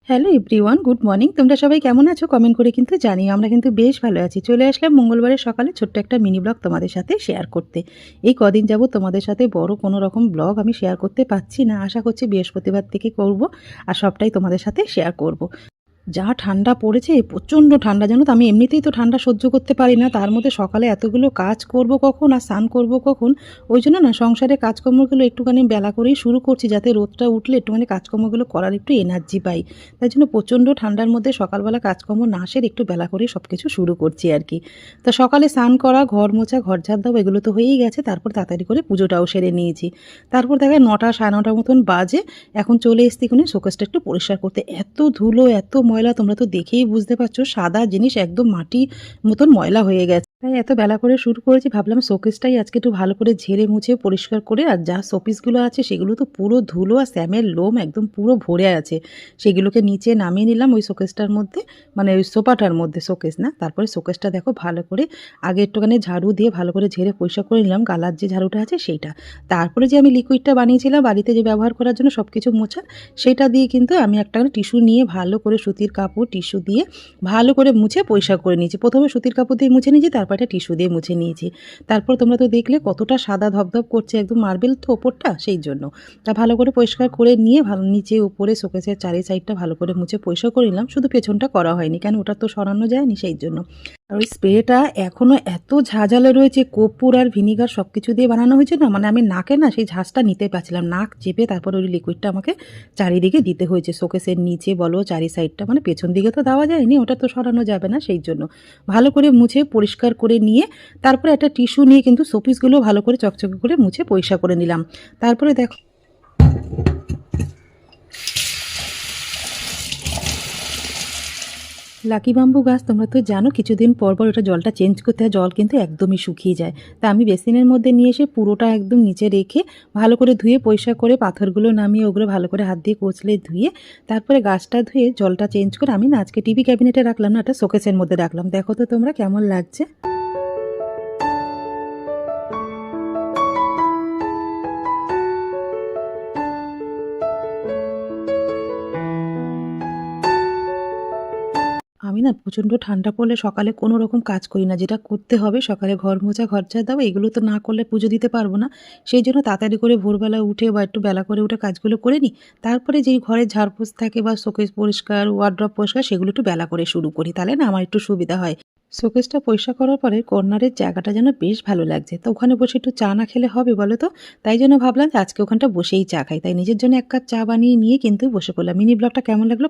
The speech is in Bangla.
Hello everyone, good morning. তোমরা সবাই কেমন আছো কমেন্ট করে কিন্তু জানিও। আমরা কিন্তু বেশ ভালো আছি। চলে আসলাম মঙ্গলবারের সকালে ছোট্ট একটা মিনি ব্লগ তোমাদের সাথে শেয়ার করতে। এই কদিন যাবত তোমাদের সাথে বড় কোনো রকম ব্লগ আমি শেয়ার করতে পারছি না। আশা করছি বৃহস্পতিবার থেকে করব আর সবটাই তোমাদের সাথে শেয়ার করব। যা ঠান্ডা পড়েছে, প্রচণ্ড ঠান্ডা, জানো তো। আমি এমনিতেই তো ঠান্ডা সহ্য করতে পারি না, তার মধ্যে সকালে এতগুলো কাজ করব কখন আর স্নান করব কখন। ওই জন্য না সংসারের কাজকর্মগুলো একটুখানি বেলা করেই শুরু করছি, যাতে রোদটা উঠলে একটুখানি কাজকর্মগুলো করার একটু এনার্জি পাই। তাই জন্য প্রচণ্ড ঠান্ডার মধ্যে সকালবেলা কাজকর্ম না সেরে একটু বেলা করেই সব কিছু শুরু করছি আর কি। তো সকালে স্নান করা, ঘর মোছা, ঘর ঝাড় দেওয়া এগুলো তো হয়েই গেছে। তারপর তাড়াতাড়ি করে পুজোটাও সেরে নিয়েছি। তারপর দেখা 9টা সাড়ে 9টার মতন বাজে। এখন চলে এসছি এখানে শোকেসটা একটু পরিষ্কার করতে। এত ধুলো, এত ময়লা, তোমরা তো দেখেই বুঝতে পারছো, সাদা জিনিস একদম মাটি মতন ময়লা হয়ে গেছে। তাই এত বেলা করে শুরু করেছি, ভাবলাম শোকেসটাই আজকে একটু ভালো করে ঝেড়ে মুছে পরিষ্কার করে। আর যা শোপিসগুলো আছে সেগুলো তো পুরো ধুলো আর স্যামের লোম একদম পুরো ভরে আছে, সেগুলোকে নিচে নামিয়ে নিলাম ওই শোকেসটার মধ্যে, মানে ওই সোফাটার মধ্যে, শোকেস না। তারপরে শোকেসটা দেখো ভালো করে আগে একটুখানি ঝাড়ু দিয়ে ভালো করে ঝেড়ে পরিষ্কার করে নিলাম, গালার যে ঝাড়ুটা আছে সেইটা। তারপরে যে আমি লিকুইডটা বানিয়েছিলাম বাড়িতে যে ব্যবহার করার জন্য সব কিছু মোছা, সেটা দিয়ে কিন্তু আমি একটা টিস্যু নিয়ে ভালো করে, সুতির কাপড় টিস্যু দিয়ে ভালো করে মুছে পরিষ্কার করে নিয়েছি। প্রথমে সুতির কাপড় দিয়ে মুছে নিয়েছি, তারপর একটা টিস্যু দিয়ে মুছে নিয়েছি। তারপর তোমরা তো দেখলে কতটা সাদা ধপধপ করছে, একদম মার্বেল তো ওপরটা, সেই জন্য তা ভালো করে পরিষ্কার করে নিয়ে ভালো নিচে উপরে শোকেসের চারি সাইডটা ভালো করে মুছে পরিষ্কার করে নিলাম। শুধু পেছনটা করা হয়নি, কেন ওটা তো সরানো যায়নি, সেই জন্য। আর ওই স্প্রেটা এখনও এত ঝাঁঝালো রয়েছে, কর্পূর আর ভিনিগার সব কিছু দিয়ে বানানো হয়েছে না, মানে আমি নাকে না সেই ঝাঁঝটা নিতে পারছিলাম, নাক চেপে তারপর ওই লিকুইডটা আমাকে চারিদিকে দিতে হয়েছে। শোকেসের নিচে বলো, চারি সাইডটা, মানে পেছন দিকে তো দেওয়া যায়নি, ওটা তো সরানো যাবে না, সেই জন্য ভালো করে মুছে পরিষ্কার করে নিয়ে তারপরে একটা টিস্যু নিয়ে কিন্তু শোপিসগুলো ভালো করে চকচকে করে মুছে পরিষ্কার করে নিলাম। তারপরে দেখো লাকি বাম্বু গাছ, তোমরা তো জানো কিছুদিন পর পর ওটা জলটা চেঞ্জ করতে হয়, জল কিন্তু একদমই শুকিয়ে যায়। তা আমি বেসিনের মধ্যে নিয়ে এসে পুরোটা একদম নিচে রেখে ভালো করে ধুয়ে পরিষ্কার করে পাথরগুলো নামিয়ে ওগুলো ভালো করে হাত দিয়ে কচলে ধুয়ে তারপরে গাছটা ধুয়ে জলটা চেঞ্জ করে আমি না আজকে টিভি ক্যাবিনেটে রাখলাম না, একটা শোকেসের মধ্যে রাখলাম। দেখো তো তোমরা কেমন লাগছে। আমি না প্রচণ্ড ঠান্ডা পড়লে সকালে কোনো রকম কাজ করি না, যেটা করতে হবে সকালে ঘর মোছা, ঘর ঝাড় দেওয়া, এগুলো তো না করলে পুজো দিতে পারবো না। সেই জন্য তাড়াতাড়ি করে ভোরবেলা উঠে বা একটু বেলা করে উঠে কাজগুলো করে নিই। তারপরে যেই ঘরে ঝাড়পোছ থাকে বা শোকেস পরিষ্কার, ওয়ার্ড্রপ পরিষ্কার, সেগুলো একটু বেলা করে শুরু করি, তাহলে না আমার একটু সুবিধা হয়। শোকেসটা পরিষ্কার করার পরে কর্নারের জায়গাটা যেন বেশ ভালো লাগছে, তো ওখানে বসে একটু চা না খেলে হবে বলো তো। তাই জন্য ভাবলাম যে আজকে ওখানটা বসেই চা খাই, তাই নিজের জন্য এক কাপ চা বানিয়ে নিয়ে কিন্তু বসে পড়লাম। মিনি ব্লগটা কেমন লাগলো